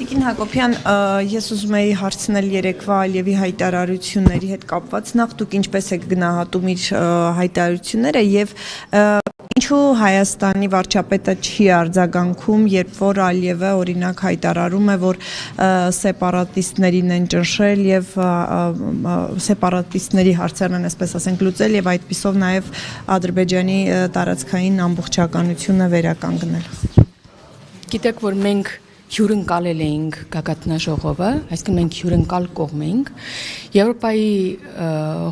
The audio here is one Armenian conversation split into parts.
Տիկին Հակոբյան, ես ուզում էի հարցնել երեկվա Ալիևի հայտարարությունների հետ կապված, նախ դուք ինչպես եք գնահատում իր հայտարարությունները եւ ինչու Հայաստանի վարչապետը չի արձագանքում, երբ որ Ալիևը օրինակ հայտարարում է, որ սեպարատիստներին են ճնշել եւ սեպարատիստների հարցերն են, այսպես ասենք, լուծել եւ այդպիսով նաեւ Ադրբեջանի տարածքային ամբողջականությունը վերականգնել։ Գիտեք, որ մենք հյուրընկալել էինք գագաթնաժողովը, այսինքն մենք հյուրընկալ կողմ էինք։ Եվրոպայի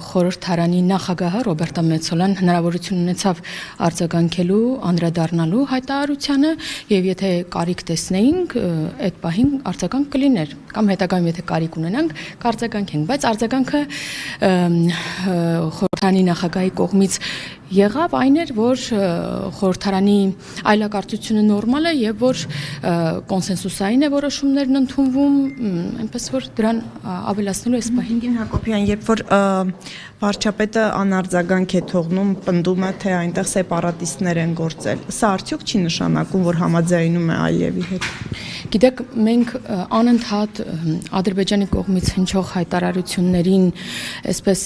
խորհրդարանի նախագահը Ռոբերտա Մեցոլան հնարավորություն ունեցավ արձագանքելու, անդրադառնալու հայտարարությանը եւ եթե կարիք տեսնեինք, այդ պահին արձագանք կլիներ կամ հետագայում եթե կարիք ունենանք, կարձագանքենք, բայց արձագանքը խորհրդարանի նախագահի կողմից եղավ այն էր, որ խորհրդարանի այլակարծությունը նորմալ է եւ որ կոնսենսուսային է որոշումներն ընդունվում, այնպես որ դրան ավելացնելու այս պահին Հակոբյան, երբ որ վարչապետը անարձագանք է թողնում, պնդում է, թե այնտեղ սեպարատիստներ են գործել, սա արդյոք չի նշանակում, որ համաձայնում է Ալիևի հետ։ Գիտեք, մենք անընդհատ Ադրբեջանի կողմից հնչող հայտարարություններին, այսպես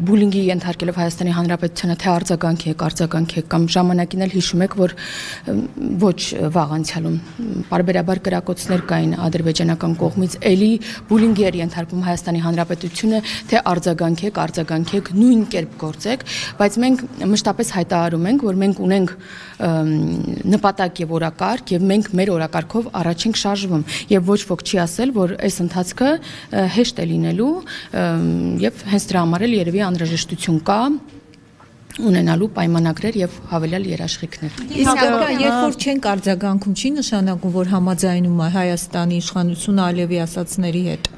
բուլինգի ենթարկելով Հայաստանի Հանրապետությանը, թե արձագանք եք կամ ժամանակին էլ հիշում եք, որ ոչ վաղ անցյալում պարբերաբար կրակոցներ կային ադրբեջանական կողմից, էլի բուլինգի էր ենթարկվում Հայաստանի Հանրապետությունը, թե արձագանքեք, նույն կերպ գործեք, բայց մենք մշտապես հայտարարում ենք, որ մենք ունենք նպատակ եւ օրակարգ եւ մենք մեր օրակարգով առաջ ենք շարժվում եւ ոչ ոք չի ասել, որ այս ընթացքը հեշտ է լինելու եւ հենց դրա համար էլ երևի անհրաժեշտություն կա ունենալու պայմանագրեր եւ հավելյալ երաշխիքներ։ Իսկ երբ որ չենք արձագանքում, չի նշանակում, որ համաձայնում է Հայաստանի իշխանությունը Ալիևի ասածների հետ։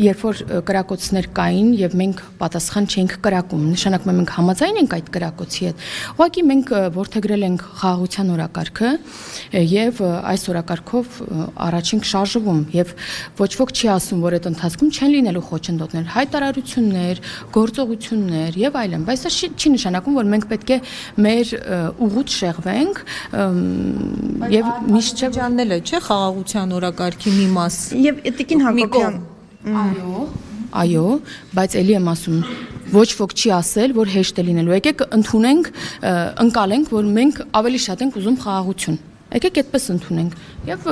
Երբ որ կրակոցներ կային եւ մենք պատասխան չենք կրակում, նշանակում է մենք համաձայն ենք այդ կրակոցի հետ։ Ուղղակի մենք ворթեգրել ենք խաղաղության օրակարգը եւ այս օրակարգով առաջ ենք շարժվում եւ ոչ ոք չի ասում, որ այդ ընթացքում չեն լինելու խոչընդոտներ, հայտարարություններ, գործողություններ եւ այլն, բայց դա չի նշանակում, որ մենք պետք է մեր ուղուց շեղվենք եւ միշտ չջաննել է, չէ՞, խաղաղության օրակարգի մի մաս։ Եվ Տիկին Հակոբյան, այո, բայց ելի եմ ասում, ոչ ոք չի ասել, որ հեշտ է լինելու։ Եկեք ընդունենք, ընկալենք, որ մենք ավելի շատ ենք ուզում խաղաղություն։ Եկեք այդպես ընդունենք եւ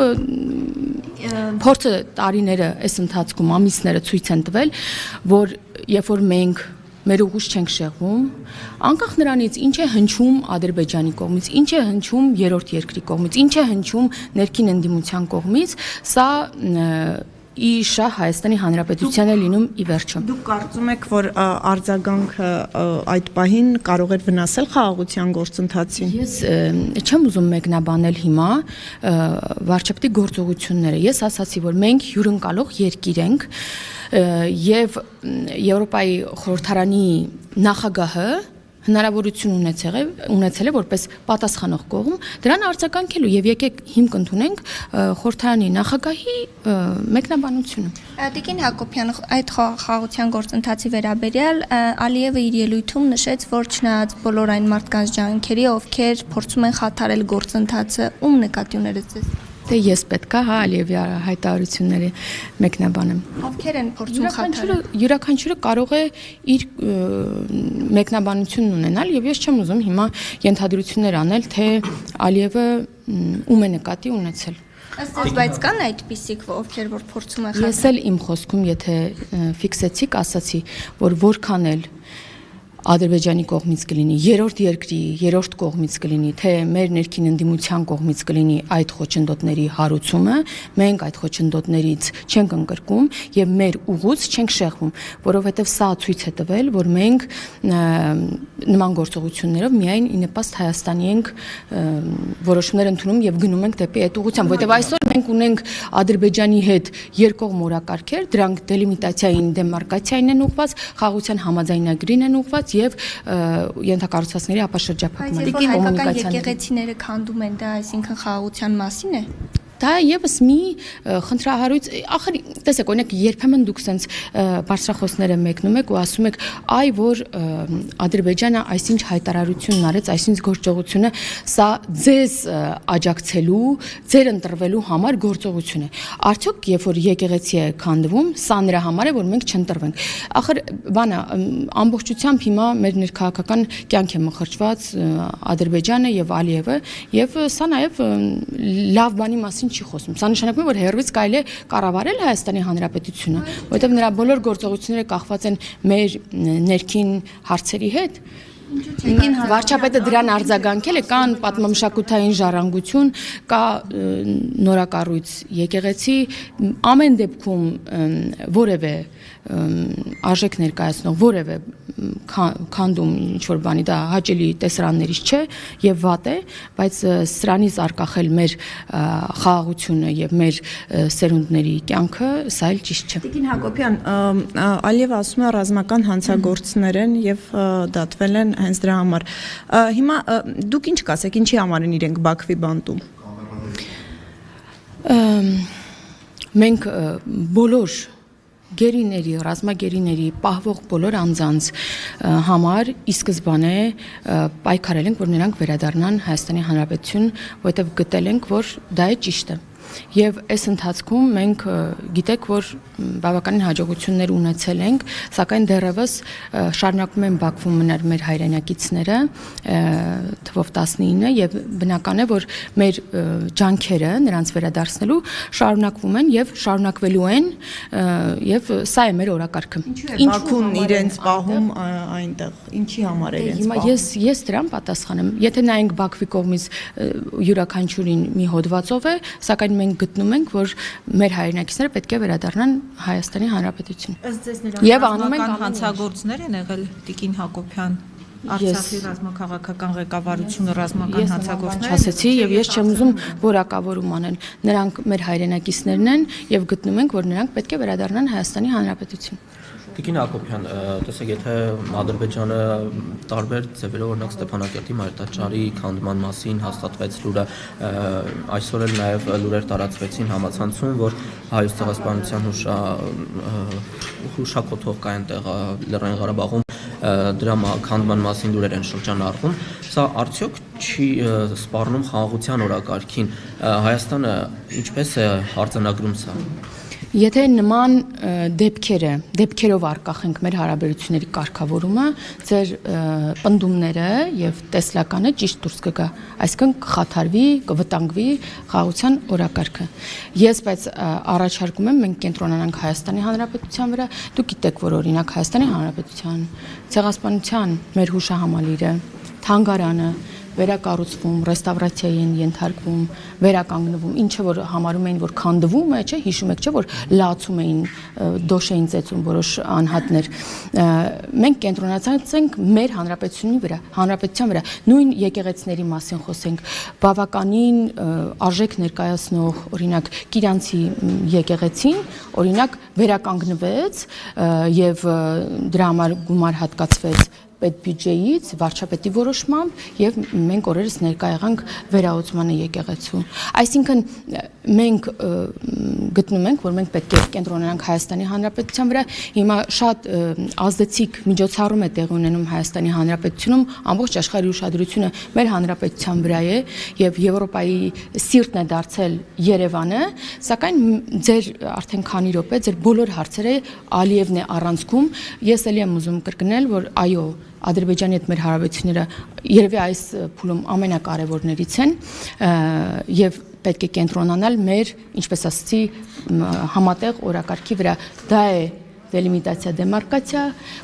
փորձը տարիները այս ընթացքում ամիսները ցույց են տվել, որ երբ որ մենք մեր ուղուց չենք շեղվում, անկախ նրանից ինչ է հնչում Ադրբեջանի կողմից, ինչ է հնչում երրորդ երկրի կողմից, ինչ է հնչում ներքին ընդդիմության կողմից, սա իշա Հայաստանի Հանրապետության է լինում ի վերջո։ Դուք կարծում եք, որ արձագանքը այդ պահին կարող էր վնասել խաղաղության գործընթացին։ Ես չեմ ուզում մեկնաբանել հիմա վարչապետի գործողությունները։ Ես ասացի, որ մենք հյուրընկալող երկիր ենք եւ Եվրոպայի խորհրդարանի նախագահը հնարավորություն ունեցել է որպես պատասխանող կողմ դրան արձագանքելու եւ եկեք հիմք ընդունենք խորհրդարանի նախագահի մեկնաբանությունը։ Տիկին Հակոբյան, այդ խաղաղության գործընթացի վերաբերյալ Ալիևը իր ելույթում նշեց, որ չնայած բոլոր այն մարդկանց ջանքերի, ովքեր փորձում են խաթարել գործընթացը, ում նկատի ունեցեք ձեզ։ Թե ես պետքա Ալիևի հայտարարությունների մեկնաբանեմ։ Ովքեր են փորձում խաթարել։ Յուրաքանչյուրը կարող է իր մեկնաբանությունն ունենալ եւ ես չեմ ուզում հիմա ենթադրություններ անել, թե Ալիևը ում է նկատի ունեցել։ Բայց կան այդպիսիք, ովքեր որ փորձում են խաթարել։ Ես էլ իմ խոսքում, եթե ֆիքսեցիք, ասացի, որ որքան էլ Ադրբեջանի կողմից կլինի, երրորդ երկրի, երրորդ կողմից կլինի, թե մեր ներքին ընդդիմության կողմից կլինի այդ խոչընդոտների հարուցումը, մենք այդ խոչընդոտներից չենք ընկրկում եւ մեր ուղուց չենք շեղվում, որովհետեւ սա ցույց է տվել, որ մենք նման գործողություններով միայն ի նպաստ Հայաստանի ենք որոշումներ ընդունում եւ գնում ենք դեպի այդ ուղղությամբ, որովհետեւ այսօր մենք ունենք Ադրբեջանի հետ երկկողմ օրակարգեր, դրանք դելիմիտացիային դեմարկացիային են ուղղված, խաղաղության համաձայնագրին են ուղղված եւ ենթակառուցվածքների ապաշրջափակման կոմունիկացիան։ Եկեղեցիները քանդում են դա, այսինքն խաղաղության մասին է։ դա եւս մի խնդրահարույց, ախր տեսեք, օրինակ երբեմն դուք sense բարձրախոսները մեկնում եք ու ասում եք, այ որ Ադրբեջանը այսինչ հայտարարությունն արեց, այսինչ գործողությունը սա ձեզ աջակցելու, ձեր ընտրվելու համար գործողություն է։ Արդյոք երբ որ եկեղեցի է քանդվում, սա նրա համար է, որ մենք չընտրվենք։ Ախր բանա ամբողջությամբ հիմա մեր ներքաղաքական կյանք է մխրճված Ադրբեջանը եւ Ալիևը եւ սա նաեւ լավ բանի մասին չի խոսում։ Սա նշանակում է, որ հերվից կարելի է կառավարել Հայաստանի Հանրապետությունը, որովհետեւ նրա բոլոր գործողությունները կախված են մեր ներքին հարցերի հետ։ Վարչապետը դրան արձագանքել է, կան պատմամշակութային ժառանգություն, կա նորակառույց եկեղեցի, ամեն դեպքում որևէ արժեք ներկայացնող որևէ քանդում ինչ-որ բանի դա հաճելի տեսարաններից չէ եւ վատ է, բայց սրանից արկախել մեր խաղաղությունը եւ մեր սերունդների կյանքը սա էլ ճիշտ չէ։ Տիկին Հակոբյան, Ալիևը ասում է ռազմական հանցագործներ են եւ դատվել են հենց դրա համար։ Հիմա դուք ինչ կասեք, ինչի համար են իրենք Բաքվի բանտում։ Մենք բոլոր գերիների, ռազմագերիների պահվող բոլոր անձանց համար ի սկզբանե պայքարել ենք, որ նրանք վերադառնան Հայաստանի Հանրապետություն, որովհետև գտել ենք, որ դա է ճիշտը։ Եվ այս ընթացքում մենք գիտեք, որ բավականին հաջողություններ ունեցել ենք, սակայն դեռևս շարունակում են Բաքվում մնալ մեր հայրենակիցները թվով 19 եւ բնական է, որ մեր ջանքերը նրանց վերադարձնելու շարունակվում են եւ շարունակվելու են եւ սա է մեր օրակարգը։ Բաքուն իրենց պահում այնտեղ, ինչի համար է իրենց պահում։ Հիմա ես դրան պատասխանեմ։ Եթե նայենք Բաքվի կողմից յուրաքանչյուրին մի հոդվածով է, սակայն մենք գտնում ենք, որ մեր հայրենակիցները պետք է վերադառնան Հայաստանի Հանրապետություն։ Ըստ ձեզ նրանք ռազմական հանցագործներ են եղել, Տիկին Հակոբյան, Արցախի ռազմաքաղաքական ղեկավարությունը ռազմական հանցագործներ են։ Ասացի եւ ես չեմ ուզում որակավորում անել։ Նրանք մեր հայրենակիցներն են եւ գտնում ենք, որ նրանք պետք է վերադառնան Հայաստանի Հանրապետություն։ Տիկին Հակոբյան, տեսեք, եթե Ադրբեջանը տարբեր ձևերով օրինակ Ստեփանակերտի մայրտաճարի քանդման մասին հաստատվեց լուրը, այսօր էլ նաև լուրեր տարածվեցին համացանցում, որ Հայոց ցեղասպանության հուշակոթով կա այնտեղ Լեռնային Ղարաբաղում դրա քանդման մասին լուրեր են շրջանառվում, սա արդյոք չի սպառնում խաղաղության օրակարգին, Հայաստանը ինչպես է արձանագրում սա։ Եթե նման դեպքերով արկախենք մեր հարաբերությունների կարգավորումը, ձեր պնդումները եւ տեսլականը ճիշտ դուրս կգա, այսինքն կխաթարվի, կվտանգվի խաղաղության օրակարգը։ Ես բայց առաջարկում եմ մենք կենտրոնանանք Հայաստանի Հանրապետության վրա, դուք գիտեք, որ օրինակ Հայաստանի Հանրապետության ցեղասպանության մեր հուշահամալիրը, թանգարանը վերակառուցվում, ռեստավրացիայի են ենթարկվում, վերականգնվում, ինչը որ համարում էին, որ քանդվում է, չէ, հիշում եք, չէ, որ լացում էին, դոշ էին ծեծում որոշ անհատներ։ Մենք կենտրոնացած ենք մեր հանրապետության վրա, նույն եկեղեցիների մասին խոսենք, բավականին արժեք ներկայացնող, օրինակ, Կիրանցի եկեղեցին, օրինակ, վերականգնվեց եւ դրա համար գումար հատկացվեց պետբյուջեից, վարչապետի որոշմամբ եւ մենք օրերս ներկա եղանք վերահսկողությանը եկեղեցու։ Այսինքն մենք գտնում ենք, որ մենք պետք է կենտրոնանանք Հայաստանի Հանրապետության վրա։ Հիմա շատ ազդեցիկ միջոցառում է տեղի ունենում Հայաստանի Հանրապետությունում, ամբողջ աշխարհի ուշադրությունը մեր հանրապետության վրա է եւ Եվրոպայի սիրտն է դարձել Երևանը, սակայն ձեր արդեն քանի րոպե ձեր բոլոր հարցերը Ալիևն է առանցքում։ Ես ելի եմ ուզում կրկնել, որ այո, Ադրբեջանի հետ մեր հարաբերությունները երևի այս փուլում ամենակարևորներից են եւ պետք է կենտրոնանալ մեր, ինչպես ասացի, համատեղ օրակարգի վրա։ Դա է դելիմիտացիա, դեմարկացիա,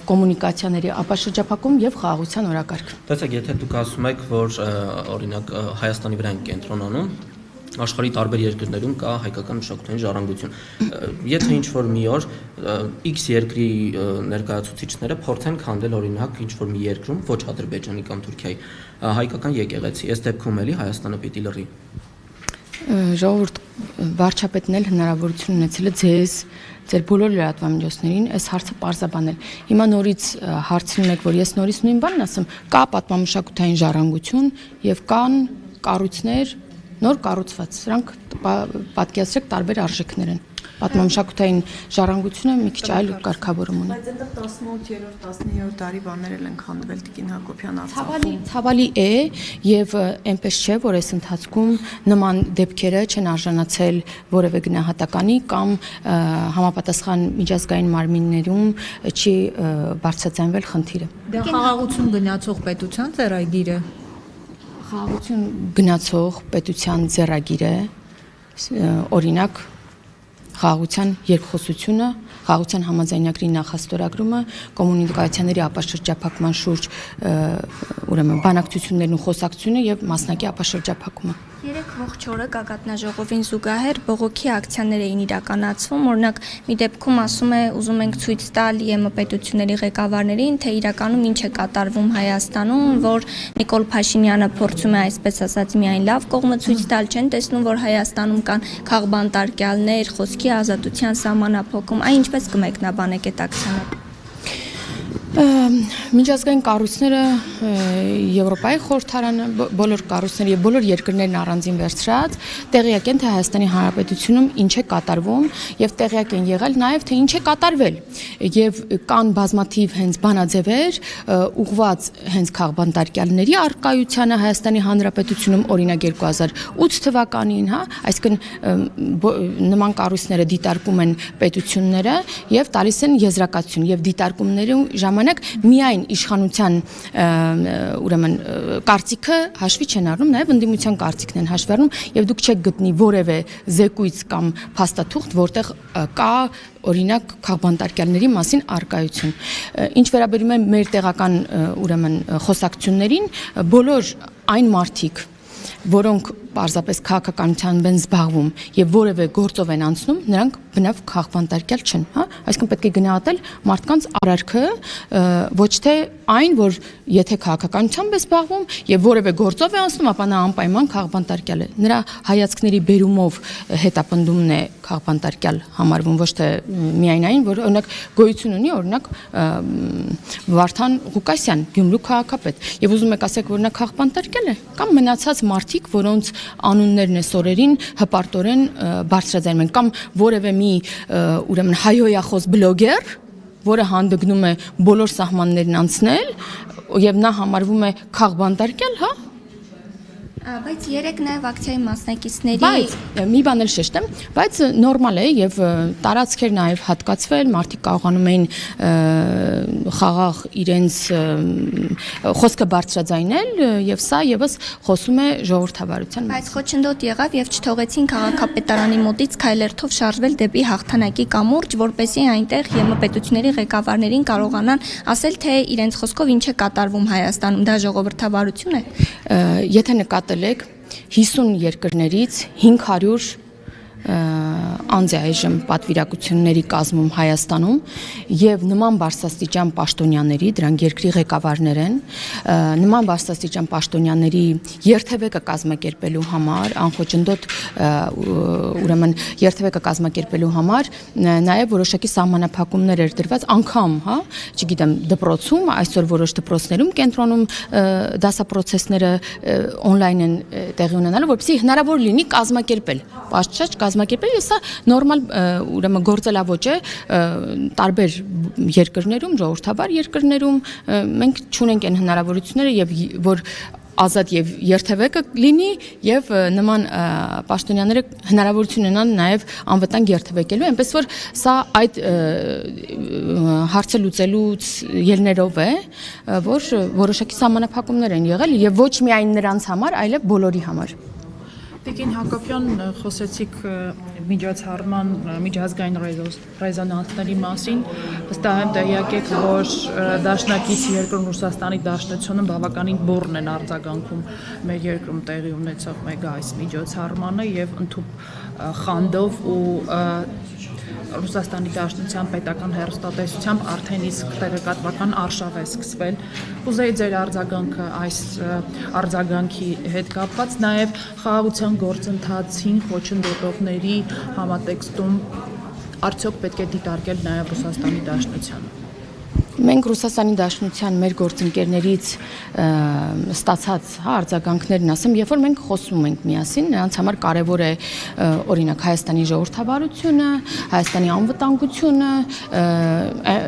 կոմունիկացիաների ապաշրջափակում եւ խաղաղության օրակարգ։ Տեսեք, եթե դուք ասում եք, որ օրինակ Հայաստանի վրա են կենտրոնանում, աշխարհի տարբեր երկրներում կա հայկական մշակութային ժառանգություն։ Եթե ինչ-որ մի օր X երկրի ներկայացուցիչները փորձեն քանդել օրինակ ինչ-որ մի երկրում, ոչ Ադրբեջանի կամ Թուրքիայի, հայկական եկեղեցի, այս դեպքում էլի Հայաստանը պիտի լռի։ Ժողովուրդ, վարչապետն էլ հնարավորություն ունեցել է ձեր բոլոր լրատվամիջոցներին այս հարցը պարզաբանել։ Հիմա նորից հարցնում եք, որ ես նորից նույն բանն ասեմ, կա պատմամշակութային ժառանգություն եւ կան կառույցներ, նոր կառուցված։ Սրանք պատկերացրեք տարբեր արժեքներ են։ Պատմամշակութային ժառանգությունը մի քիչ այլ կարգավորում ունի։ Բայց այնտեղ 18-րդ, 19-րդ դարի բաներ են քանդվել Տիկին Հակոբյան Արցախում։ Ցավալի է եւ այնպես չէ, որ այս ընթացքում նման դեպքերը չեն արժանացել որևէ գնահատականի կամ համապատասխան միջազգային մարմիններում չի բարձրացանվել խնդիրը։ Դա խաղաղություն գնացող պետության ծերագիր է։ Խաղաղություն գնացող պետության ձեռագիր է, օրինակ խաղաղության երկխոսությունը, խաղաղության համաձայնագրի նախաստորագրումը, կոմունիկացիաների ապաշրջափակման շուրջ ուրեմն բանակցություններն ու խոսակցությունը եւ մասնակի ապաշրջափակումը։ Երեք ողջ օրը գագաթնաժողովին զուգահեռ բողոքի ակցիաներ էին իրականացվում, օրինակ մի դեպքում ասում է ուզում ենք ցույց տալ ԵՄ պետությունների ղեկավարներին, թե իրականում ինչ է կատարվում Հայաստանում, որ Նիկոլ Փաշինյանը փորձում է այսպես ասած միայն լավ կողմը ցույց տալ, չեն տեսնում, որ Հայաստանում կան քաղբանտարկյալներ, խոսքի ազատության սահմանափոխում, այն ինչպես կմեկնաբանեք այդ ակցիաները։ Միջազգային կառույցները, Եվրոպայի խորհրդարանը, բոլոր կառույցները եւ բոլոր երկրներն առանձին վերցրած տեղյակ են թե Հայաստանի Հանրապետությունում ինչ է կատարվում եւ տեղյակ են եղել նաեւ թե ինչ է կատարվել եւ կան բազմաթիվ հենց բանաձևեր ուղված հենց քաղբանտարկյալների արկայությանը Հայաստանի Հանրապետությունում օրինակ 2008 թվականին, հա, այսինքն նման կառույցները դիտարկում են պետությունները եւ տալիս են եզրակացություն եւ դիտարկումներում միայն իշխանության ուրեմն կարծիքը հաշվի չեն առնում, նաև ընդդիմության կարծիքն են հաշվի առնում եւ դուք չեք գտնի որևէ զեկույց կամ փաստաթուղթ, որտեղ կա օրինակ քաղբանտարկյալների մասին արկայություն։ Ինչ վերաբերում է մեր տեղական ուրեմն խոսակցություններին, բոլոր այն մարդիկ, որոնք պարզապես քաղաքականությամբ են զբաղվում եւ որևէ գործով են անցնում, նրանք բնավ քաղբանտարկյալ չեն, հա, այսինքն պետք է գնահատել մարդկանց արարքը, ոչ թե այն, որ եթե քաղաքականությամբ է զբաղվում եւ որևէ գործով է անցնում, ապա նա անպայման քաղբանտարկյալ է։ Նրա հայացքների բերումով հետապնդումն է քաղբանտարկյալ համարվում, ոչ թե միայն այն, որ օրինակ գոյություն ունի, օրինակ Վարդան Ղուկասյան, Գյումրու քաղաքապետ, եւ ուզում եք ասեք, որ նա քաղբանտարկյալ է, կամ մնացած մարդիկ, որոնց անուններն է սորերին հպարտորեն բարձրաձայնում են, կամ որևէ մի ուրեմն հայոյախոս բլոգեր, որը հանդգնում է բոլոր սահմաններն անցնել եւ նա համարվում է քաղբանտարկյալ, հա։ Բայց երեք նաև ակցիայի մասնակիցների Բայց մի բան էլ շեշտեմ, բայց նորմալ է եւ տարածքեր նաև հատկացվել, մարդիկ կարողանում էին խաղաղ իրենց խոսքը բարձրաձայնել եւ սա եւս խոսում է ժողովրդավարության Բայց խոչընդոտ եղավ եւ չթողեցին քաղաքապետարանի մոտից քայլերթով շարժվել դեպի հաղթանակի կամուրջ, որպեսզի այնտեղ ԵՄ պետությունների ղեկավարներին կարողանան ասել, թե իրենց խոսքով ինչ է կատարվում Հայաստանում, դա ժողովրդավարություն է։ Եթե նկատել եք 50 երկրներից 500 անձ է այժմ պատվիրակությունների կազմում Հայաստանում եւ նման բարձրաստիճան պաշտոնյաների, դրանք երկրի ղեկավարներ են, նման բարձրաստիճան պաշտոնյաների երթևեկը կազմակերպելու համար, անխոչնդոտ ուրեմն երթևեկը կազմակերպելու համար նաեւ որոշակի սահմանափակումներ էր դրված անգամ, հա, չգիտեմ, դպրոցում, այսօր որոշ դպրոցներում կենտրոնում դասապրոցեսները on-line են տեղի ունենալու, որպեսզի հնարավոր լինի կազմակերպել, պատշաճ կազմակերպել, եւ սա նորմալ ուրեմն գործելավոճ է տարբեր երկրներում, ժողովրդավար երկրներում մենք չունենք այն հնարավորությունները եւ որ ազատ եւ երթևեկը լինի եւ նման պաշտոնյաները հնարավորություն ունենան նաեւ անվտանգ երթևեկելու, այնպես որ սա այդ հարցը լուծելուց ելներով է, որ որոշակի սահմանափակումներ են եղել եւ ոչ միայն նրանց համար, այլև բոլորի համար։ Տիկին Հակոբյան, խոսեցիք միջոցառման միջազգային ռեզոնանսների մասին, վստահ եմ տեղյակ եք, որ դաշնակից երկրում Ռուսաստանի Դաշնությունը բավականին բուռն են արձագանքում մեր երկրում տեղի ունեցող մեկ այս միջոցառմանը եւ ընդհանուր խանդով ու Ռուսաստանի Դաշնության պետական հեռուստատեսությամբ արդեն իսկ տեղեկատվական արշավ է սկսվել։ Կուզեի ձեր արձագանքը այս արձագանքի հետ կապված, նաև խաղաղության գործընթացին խոչընդոտողների համատեքստում արդյոք պետք է դիտարկել նաև Ռուսաստանի Դաշնությանը։ Մենք Ռուսաստանի Դաշնության մեր գործընկերներից ստացած արձագանքներն ասեմ, երբ որ մենք խոսում ենք միասին, նրանց համար կարևոր է օրինակ Հայաստանի ժողովրդավարությունը, Հայաստանի անվտանգությունը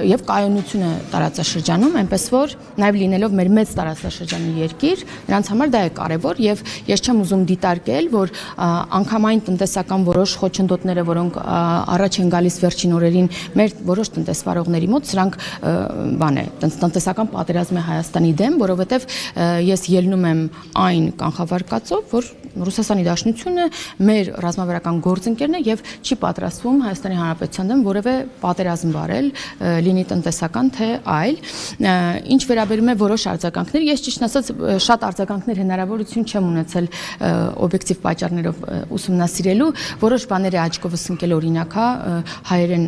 եւ կայունությունը տարածաշրջանում, այնպես որ նաեւ լինելով մեր մեծ տարածաշրջանի երկիր, նրանց համար դա է կարևոր եւ ես չեմ ուզում դիտարկել, որ անգամային տնտեսական որոշ խոչընդոտները, որոնք առաջ են գալիս վերջին օրերին մեր որոշ տնտեսվարողների մոտ, սրանք բան է, տնտեսական պատերազմ է Հայաստանի դեմ, որովհետև ես ելնում եմ այն կանխավարկածով, որ Ռուսաստանի Դաշնությունը մեր ռազմավարական գործընկերն է եւ չի պատրաստվում Հայաստանի Հանրապետության դեմ որևէ պատերազմ վարել, լինի տնտեսական թե այլ։ Ինչ վերաբերում է որոշ արձագանքներ, ես ճիշտ ասած շատ արձագանքներ հնարավորություն չեմ ունեցել օբյեկտիվ պատճառներով ուսումնասիրելու, որոշ բաները աչքովս ընկել օրինակ հայերեն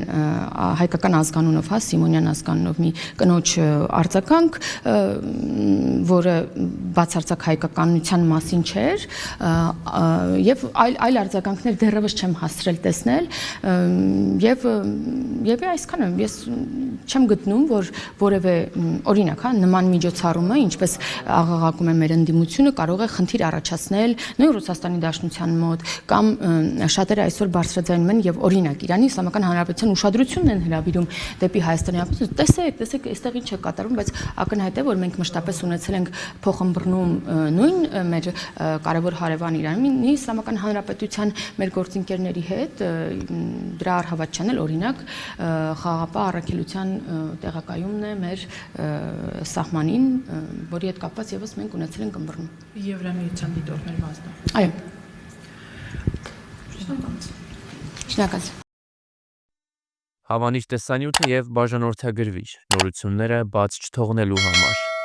հայկական ազգանունով, Սիմոնյան ազգանունով մի կնոջ արձագանք, որը բացարձակ հայկականության մասին չէր, եւ այլ արձագանքներ դեռևս չեմ հասցրել տեսնել, եւ այսքանը ես չեմ գտնում, որ որևէ օրինակ, նման միջոցառումը, ինչպես աղաղակում է մեր ընդդիմությունը, կարող է խնդիր առաջացնել նույն Ռուսաստանի Դաշնության մոտ կամ շատերը այսօր բարձրաձայնում են եւ օրինակ Իրանի Իսլամական Հանրապետության ուշադրությունն են հրավիրում դեպի Հայաստանի Հանրապետություն։ Տեսեք, այստեղ ինչ է կատարվում, բայց ակնհայտ է, որ մենք մշտապես ունեցել ենք փոխըմբռնում նույն մեր կարևոր հարևան Իրանի Իսլամական Հանրապետության մեր գործընկերների հետ, դրա առհավատ չանել օրինակ խաղաղապահ առաքելության տեղակայումն է մեր սահմանին, որի հետ կապված եւս մենք ունեցել ենք ըմբռնում։ Եվրամիության դիտորդների մասն։ Այո։ Շնորհակալ։ Հավանիչ տեսանյութը եւ բաժանորդագրվիչ նորությունները բաց չթողնելու համար